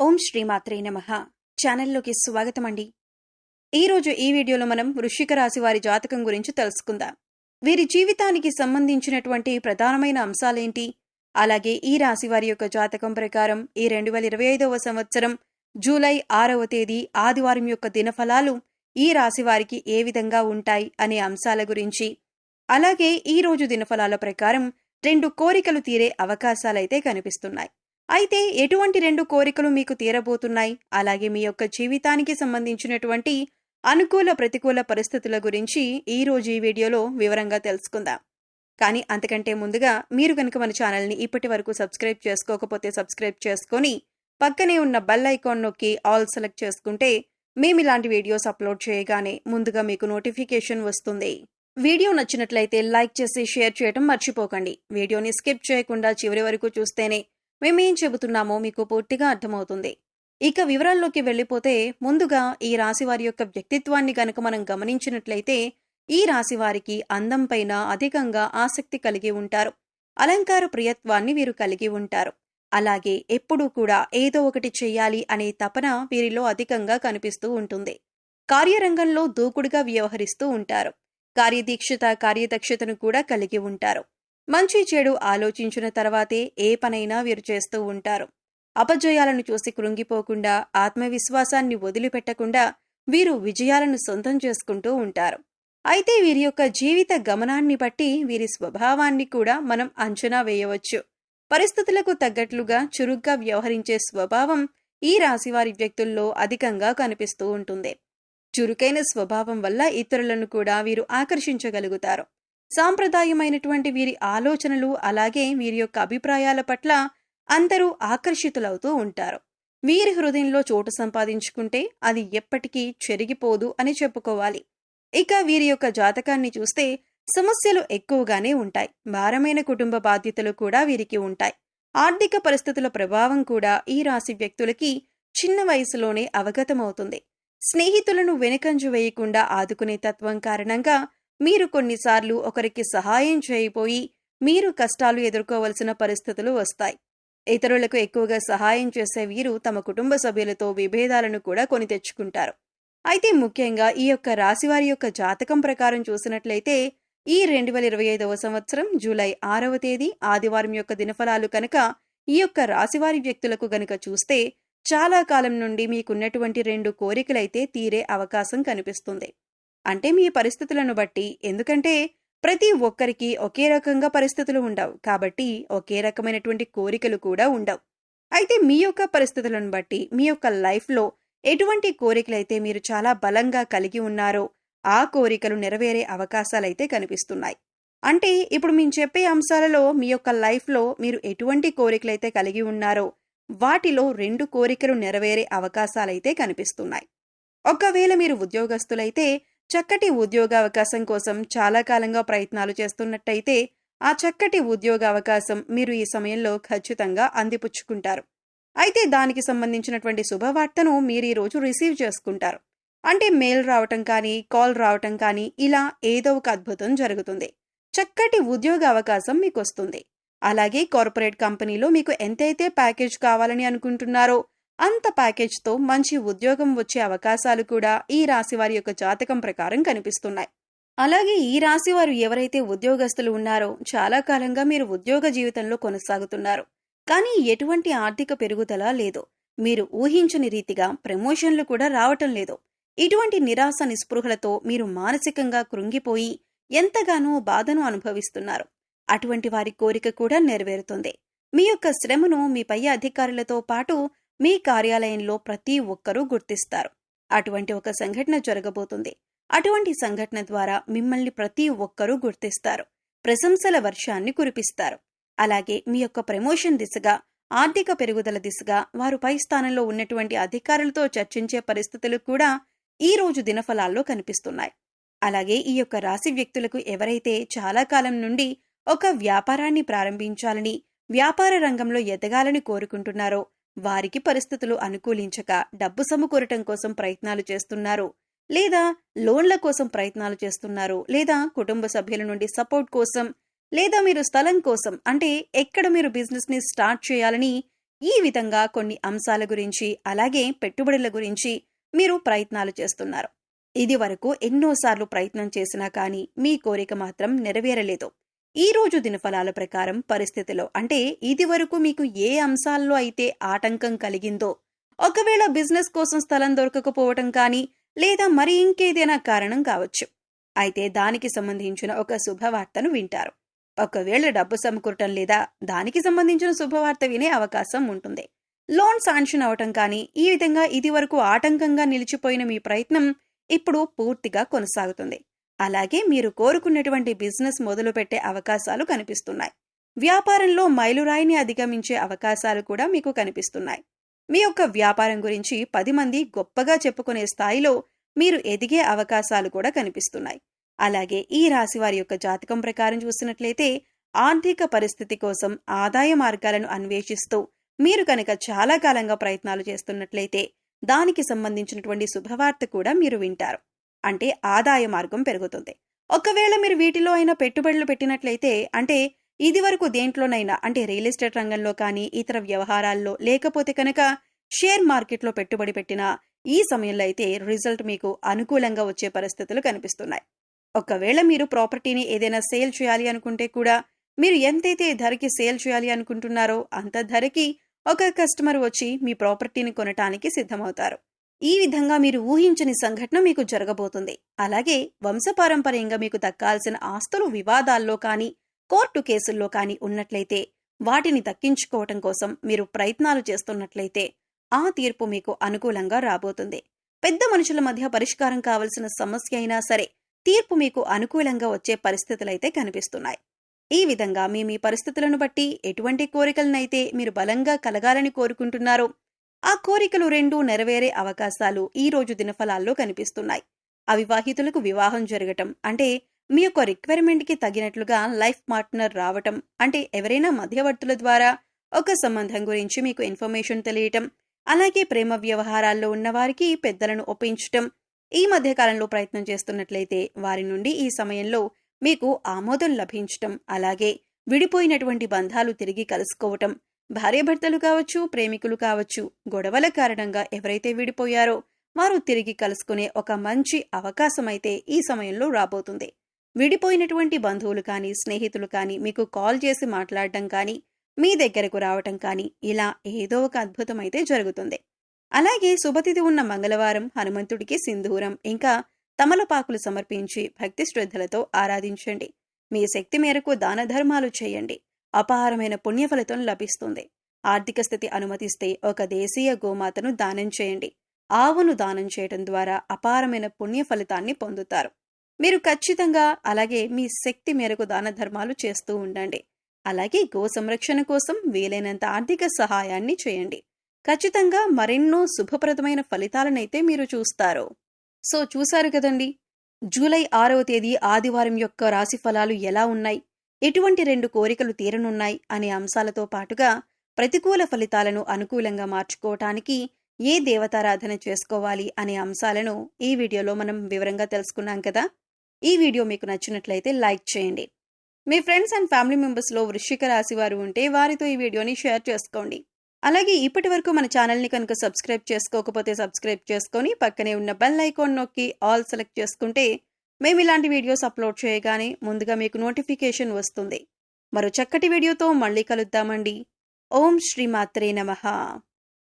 ఓం శ్రీమాత్రే నమః. ఛానల్లోకి స్వాగతం అండి. ఈరోజు ఈ వీడియోలో మనం వృశ్చిక రాశి వారి జాతకం గురించి తెలుసుకుందాం. వీరి జీవితానికి సంబంధించినటువంటి ప్రధానమైన అంశాలేంటి, అలాగే ఈ రాశి వారి యొక్క జాతకం ప్రకారం ఈ 2025వ సంవత్సరం జూలై 6వ తేదీ ఆదివారం యొక్క దినఫలాలు ఈ రాశి వారికి ఏ విధంగా ఉంటాయి అనే అంశాల గురించి, అలాగే ఈ రోజు దినఫలాల ప్రకారం 2 కోరికలు తీరే అవకాశాలైతే కనిపిస్తున్నాయి. అయితే ఎటువంటి 2 కోరికలు మీకు తీరబోతున్నాయి, అలాగే మీ యొక్క జీవితానికి సంబంధించినటువంటి అనుకూల ప్రతికూల పరిస్థితుల గురించి ఈ రోజు ఈ వీడియోలో వివరంగా తెలుసుకుందాం. కానీ అంతకంటే ముందుగా మీరు కనుక మన ఛానల్ని ఇప్పటి వరకు సబ్స్క్రైబ్ చేసుకోకపోతే సబ్స్క్రైబ్ చేసుకొని పక్కనే ఉన్న బెల్ ఐకాన్ నొక్కి ఆల్ సెలెక్ట్ చేసుకుంటే మేము ఇలాంటి వీడియోస్ అప్లోడ్ చేయగానే ముందుగా మీకు నోటిఫికేషన్ వస్తుంది. వీడియో నచ్చినట్లయితే లైక్ చేసి షేర్ చేయడం మర్చిపోకండి. వీడియోని స్కిప్ చేయకుండా చివరి వరకు చూస్తేనే మేమేం చెబుతున్నామో మీకు పూర్తిగా అర్థమవుతుంది. ఇక వివరాల్లోకి వెళ్ళిపోతే ముందుగా ఈ రాశి వారి యొక్క వ్యక్తిత్వాన్ని గనక మనం గమనించినట్లయితే ఈ రాశి వారికి అందం పైన అధికంగా ఆసక్తి కలిగి ఉంటారు. అలంకార ప్రియత్వాన్ని వీరు కలిగి ఉంటారు. అలాగే ఎప్పుడూ కూడా ఏదో ఒకటి చెయ్యాలి అనే తపన వీరిలో అధికంగా కనిపిస్తూ ఉంటుంది. కార్యరంగంలో దూకుడుగా వ్యవహరిస్తూ ఉంటారు. కార్యదక్షతను కూడా కలిగి ఉంటారు. మంచి చెడు ఆలోచించిన తర్వాతే ఏ పనైనా వీరు చేస్తూ ఉంటారు. అపజయాలను చూసి కృంగిపోకుండా, ఆత్మవిశ్వాసాన్ని వదిలిపెట్టకుండా వీరు విజయాలను సొంతం చేసుకుంటూ ఉంటారు. అయితే వీరి యొక్క జీవిత గమనాన్ని బట్టి వీరి స్వభావాన్ని కూడా మనం అంచనా వేయవచ్చు. పరిస్థితులకు తగ్గట్లుగా చురుగ్గా వ్యవహరించే స్వభావం ఈ రాశివారి వ్యక్తుల్లో అధికంగా కనిపిస్తూ ఉంటుంది. చురుకైన స్వభావం వల్ల ఇతరులను కూడా వీరు ఆకర్షించగలుగుతారు. సాంప్రదాయమైనటువంటి వీరి ఆలోచనలు, అలాగే వీరి యొక్క అభిప్రాయాల పట్ల అందరూ ఆకర్షితులవుతూ ఉంటారు. వీరి హృదయంలో చోటు సంపాదించుకుంటే అది ఎప్పటికీ చెరిగిపోదు అని చెప్పుకోవాలి. ఇక వీరి యొక్క జాతకాన్ని చూస్తే సమస్యలు ఎక్కువగానే ఉంటాయి. భారమైన కుటుంబ బాధ్యతలు కూడా వీరికి ఉంటాయి. ఆర్థిక పరిస్థితుల ప్రభావం కూడా ఈ రాశి వ్యక్తులకి చిన్న వయసులోనే అవగతమవుతుంది. స్నేహితులను వెనుకంజ వేయకుండా ఆదుకునే తత్వం కారణంగా మీరు కొన్నిసార్లు ఒకరికి సహాయం చేయబోయి మీరు కష్టాలు ఎదుర్కోవలసిన పరిస్థితులు వస్తాయి. ఇతరులకు ఎక్కువగా సహాయం చేసే వీరు తమ కుటుంబ సభ్యులతో విభేదాలను కూడా కొని తెచ్చుకుంటారు. అయితే ముఖ్యంగా ఈ యొక్క రాశివారి యొక్క జాతకం ప్రకారం చూసినట్లయితే ఈ 2025వ సంవత్సరం జూలై 6వ తేదీ ఆదివారం యొక్క దినఫలాలు కనుక ఈ యొక్క రాశివారి వ్యక్తులకు గనుక చూస్తే చాలా కాలం నుండి మీకున్నటువంటి 2 కోరికలైతే తీరే అవకాశం కనిపిస్తుంది. అంటే మీ పరిస్థితులను బట్టి, ఎందుకంటే ప్రతి ఒక్కరికి ఒకే రకంగా పరిస్థితులు ఉండవు కాబట్టి ఒకే రకమైనటువంటి కోరికలు కూడా ఉండవు. అయితే మీ యొక్క పరిస్థితులను బట్టి మీ యొక్క లైఫ్లో ఎటువంటి కోరికలైతే మీరు చాలా బలంగా కలిగి ఉన్నారో ఆ కోరికలు నెరవేరే అవకాశాలైతే కనిపిస్తున్నాయి. అంటే ఇప్పుడు మేము చెప్పే అంశాలలో మీ యొక్క లైఫ్లో మీరు ఎటువంటి కోరికలైతే కలిగి ఉన్నారో వాటిలో 2 కోరికలు నెరవేరే అవకాశాలైతే కనిపిస్తున్నాయి. ఒకవేళ మీరు ఉద్యోగస్తులైతే చక్కటి ఉద్యోగావకాశం కోసం చాలా కాలంగా ప్రయత్నాలు చేస్తున్నట్టయితే ఆ చక్కటి ఉద్యోగావకాశం మీరు ఈ సమయంలో ఖచ్చితంగా అందిపుచ్చుకుంటారు. అయితే దానికి సంబంధించినటువంటి శుభవార్తను మీరు ఈ రోజు రిసీవ్ చేసుకుంటారు. అంటే మెయిల్ రావటం కానీ, కాల్ రావటం కానీ, ఇలా ఏదో ఒక అద్భుతం జరుగుతుంది. చక్కటి ఉద్యోగ అవకాశం మీకు వస్తుంది. అలాగే కార్పొరేట్ కంపెనీలో మీకు ఎంతైతే ప్యాకేజ్ కావాలని అనుకుంటున్నారో అంత ప్యాకేజ్తో మంచి ఉద్యోగం వచ్చే అవకాశాలు కూడా ఈ రాశివారి యొక్క జాతకం ప్రకారం కనిపిస్తున్నాయి. అలాగే ఈ రాశివారు ఎవరైతే ఉద్యోగస్తులు ఉన్నారో చాలా కాలంగా మీరు ఉద్యోగ జీవితంలో కొనసాగుతున్నారు. కానీ ఎటువంటి ఆర్థిక పెరుగుదల లేదు. మీరు ఊహించని రీతిగా ప్రమోషన్లు కూడా రావటం లేదు. ఇటువంటి నిరాశ నిస్పృహలతో మీరు మానసికంగా కృంగిపోయి ఎంతగానో బాధను అనుభవిస్తున్నారు. అటువంటి వారి కోరిక కూడా నెరవేరుతుంది. మీ యొక్క శ్రమను మీ పై అధికారులతో పాటు మీ కార్యాలయంలో ప్రతి ఒక్కరూ గుర్తిస్తారు. అటువంటి ఒక సంఘటన జరగబోతుంది. అటువంటి సంఘటన ద్వారా మిమ్మల్ని ప్రతి ఒక్కరూ గుర్తిస్తారు. ప్రశంసల వర్షాన్ని కురిపిస్తారు. అలాగే మీ యొక్క ప్రమోషన్ దిశగా, ఆర్థిక పెరుగుదల దిశగా వారు పై స్థానంలో ఉన్నటువంటి అధికారులతో చర్చించే పరిస్థితులు కూడా ఈ రోజు దినఫలాల్లో కనిపిస్తున్నాయి. అలాగే ఈ యొక్క రాశి వ్యక్తులకు ఎవరైతే చాలా కాలం నుండి ఒక వ్యాపారాన్ని ప్రారంభించాలని, వ్యాపార రంగంలో ఎదగాలని కోరుకుంటున్నారో వారికి పరిస్థితులు అనుకూలించక డబ్బు సమకూరటం కోసం ప్రయత్నాలు చేస్తున్నారు, లేదా లోన్ల కోసం ప్రయత్నాలు చేస్తున్నారు, లేదా కుటుంబ సభ్యుల నుండి సపోర్ట్ కోసం, లేదా మీరు స్థలం కోసం, అంటే ఎక్కడ మీరు బిజినెస్ ని స్టార్ట్ చేయాలని ఈ విధంగా కొన్ని అంశాల గురించి అలాగే పెట్టుబడుల గురించి మీరు ప్రయత్నాలు చేస్తున్నారు. ఇది వరకు ఎన్నోసార్లు ప్రయత్నం చేసినా కానీ మీ కోరిక మాత్రం నెరవేరలేదు. ఈ రోజు దినఫలాల ప్రకారం పరిస్థితిలో అంటే ఇది వరకు మీకు ఏ అంశాల్లో అయితే ఆటంకం కలిగిందో, ఒకవేళ బిజినెస్ కోసం స్థలం దొరకకపోవటం కానీ లేదా మరి ఇంకేదైనా కారణం కావచ్చు, అయితే దానికి సంబంధించిన ఒక శుభవార్తను వింటారు. ఒకవేళ డబ్బు సమకూరటం లేదా దానికి సంబంధించిన శుభవార్త వినే అవకాశం ఉంటుంది. లోన్ శాంక్షన్ అవటం కానీ ఈ విధంగా ఇది వరకు ఆటంకంగా నిలిచిపోయిన మీ ప్రయత్నం ఇప్పుడు పూర్తిగా కొనసాగుతుంది. అలాగే మీరు కోరుకున్నటువంటి బిజినెస్ మొదలుపెట్టే అవకాశాలు కనిపిస్తున్నాయి. వ్యాపారంలో మైలురాయిని అధిగమించే అవకాశాలు కూడా మీకు కనిపిస్తున్నాయి. మీ యొక్క వ్యాపారం గురించి 10 మంది గొప్పగా చెప్పుకునే స్థాయిలో మీరు ఎదిగే అవకాశాలు కూడా కనిపిస్తున్నాయి. అలాగే ఈ రాశి వారి యొక్క జాతకం ప్రకారం చూసినట్లయితే ఆర్థిక పరిస్థితి కోసం ఆదాయ మార్గాలను అన్వేషిస్తూ మీరు కనుక చాలా కాలంగా ప్రయత్నాలు చేస్తున్నట్లయితే దానికి సంబంధించినటువంటి శుభవార్త కూడా మీరు వింటారు. అంటే ఆదాయ మార్గం పెరుగుతుంది. ఒకవేళ మీరు వీటిలో అయినా పెట్టుబడులు పెట్టినట్లయితే, అంటే ఇది వరకు దేంట్లోనైనా అంటే రియల్ ఎస్టేట్ రంగంలో కానీ ఇతర వ్యవహారాల్లో లేకపోతే కనుక షేర్ మార్కెట్లో పెట్టుబడి పెట్టినా ఈ సమయంలో అయితే రిజల్ట్ మీకు అనుకూలంగా వచ్చే పరిస్థితులు కనిపిస్తున్నాయి. ఒకవేళ మీరు ప్రాపర్టీని ఏదైనా సేల్ చేయాలి అనుకుంటే కూడా మీరు ఎంతైతే ధరకి సేల్ చేయాలి అనుకుంటున్నారో అంత ధరకి ఒక కస్టమర్ వచ్చి మీ ప్రాపర్టీని కొనటానికి సిద్ధమవుతారు. ఈ విధంగా మీరు ఊహించని సంఘటన మీకు జరగబోతుంది. అలాగే వంశపారంపర్యంగా మీకు దక్కాల్సిన ఆస్తులు వివాదాల్లో కానీ కోర్టు కేసుల్లో కానీ ఉన్నట్లయితే వాటిని దక్కించుకోవటం కోసం మీరు ప్రయత్నాలు చేస్తున్నట్లయితే ఆ తీర్పు మీకు అనుకూలంగా రాబోతుంది. పెద్ద మనుషుల మధ్య పరిష్కారం కావలసిన సమస్య అయినా సరే తీర్పు మీకు అనుకూలంగా వచ్చే పరిస్థితులైతే కనిపిస్తున్నాయి. ఈ విధంగా మీ పరిస్థితులను బట్టి ఎటువంటి కోరికలనైతే మీరు బలంగా కలగాలని కోరుకుంటున్నారో ఆ కోరికలు 2 నెరవేరే అవకాశాలు ఈ రోజు దినఫలాల్లో కనిపిస్తున్నాయి. అవివాహితులకు వివాహం జరగటం, అంటే మీ యొక్క రిక్వైర్మెంట్కి తగినట్లుగా లైఫ్ పార్ట్నర్ రావటం, అంటే ఎవరైనా మధ్యవర్తుల ద్వారా ఒక సంబంధం గురించి మీకు ఇన్ఫర్మేషన్ తెలియటం, అలాగే ప్రేమ వ్యవహారాల్లో ఉన్నవారికి పెద్దలను ఒప్పించటం, ఈ మధ్యకాలంలో ప్రయత్నం చేస్తున్నట్లయితే వారి నుండి ఈ సమయంలో మీకు ఆమోదం లభించటం, అలాగే విడిపోయినటువంటి బంధాలు తిరిగి కలుసుకోవటం, భార్యాభర్తలు కావచ్చు, ప్రేమికులు కావచ్చు, గొడవల కారణంగా ఎవరైతే విడిపోయారో వారు తిరిగి కలుసుకునే ఒక మంచి అవకాశమైతే ఈ సమయంలో రాబోతుంది. విడిపోయినటువంటి బంధువులు కానీ స్నేహితులు కానీ మీకు కాల్ చేసి మాట్లాడటం కానీ మీ దగ్గరకు రావటం కానీ ఇలా ఏదో ఒక అద్భుతం అయితే జరుగుతుంది. అలాగే శుభతిథి ఉన్న మంగళవారం హనుమంతుడికి సింధూరం ఇంకా తమలపాకులు సమర్పించి భక్తి శ్రద్ధలతో ఆరాధించండి. మీ శక్తి మేరకు దాన ధర్మాలు చేయండి. అపారమైన పుణ్యఫలితం లభిస్తుంది. ఆర్థిక స్థితి అనుమతిస్తే ఒక దేశీయ గోమాతను దానం చేయండి. ఆవును దానం చేయడం ద్వారా అపారమైన పుణ్య ఫలితాన్ని పొందుతారు. మీరు ఖచ్చితంగా అలాగే మీ శక్తి మేరకు దాన ధర్మాలు చేస్తూ ఉండండి. అలాగే గో సంరక్షణ కోసం వీలైనంత ఆర్థిక సహాయాన్ని చేయండి. ఖచ్చితంగా మరెన్నో శుభప్రదమైన ఫలితాలనైతే మీరు చూస్తారు. సో చూశారు కదండి, జూలై 6వ తేదీ ఆదివారం యొక్క రాశి ఫలాలు ఎలా ఉన్నాయి, ఎటువంటి 2 కోరికలు తీరనున్నాయి అనే అంశాలతో పాటుగా ప్రతికూల ఫలితాలను అనుకూలంగా మార్చుకోవటానికి ఏ దేవతారాధన చేసుకోవాలి అనే అంశాలను ఈ వీడియోలో మనం వివరంగా తెలుసుకున్నాం కదా. ఈ వీడియో మీకు నచ్చినట్లయితే లైక్ చేయండి. మీ ఫ్రెండ్స్ అండ్ ఫ్యామిలీ మెంబర్స్లో వృశ్చిక రాశి వారు ఉంటే వారితో ఈ వీడియోని షేర్ చేసుకోండి. అలాగే ఇప్పటి వరకు మన ఛానల్ని కనుక సబ్స్క్రైబ్ చేసుకోకపోతే సబ్స్క్రైబ్ చేసుకొని పక్కనే ఉన్న బెల్ ఐకాన్ నొక్కి ఆల్ సెలెక్ట్ చేసుకుంటే మేము ఇలాంటి వీడియోస్ అప్లోడ్ చేయగానే ముందుగా మీకు నోటిఫికేషన్ వస్తుంది. మరో చక్కటి వీడియోతో మళ్ళీ కలుద్దామండి. ఓం శ్రీ మాత్రే నమః.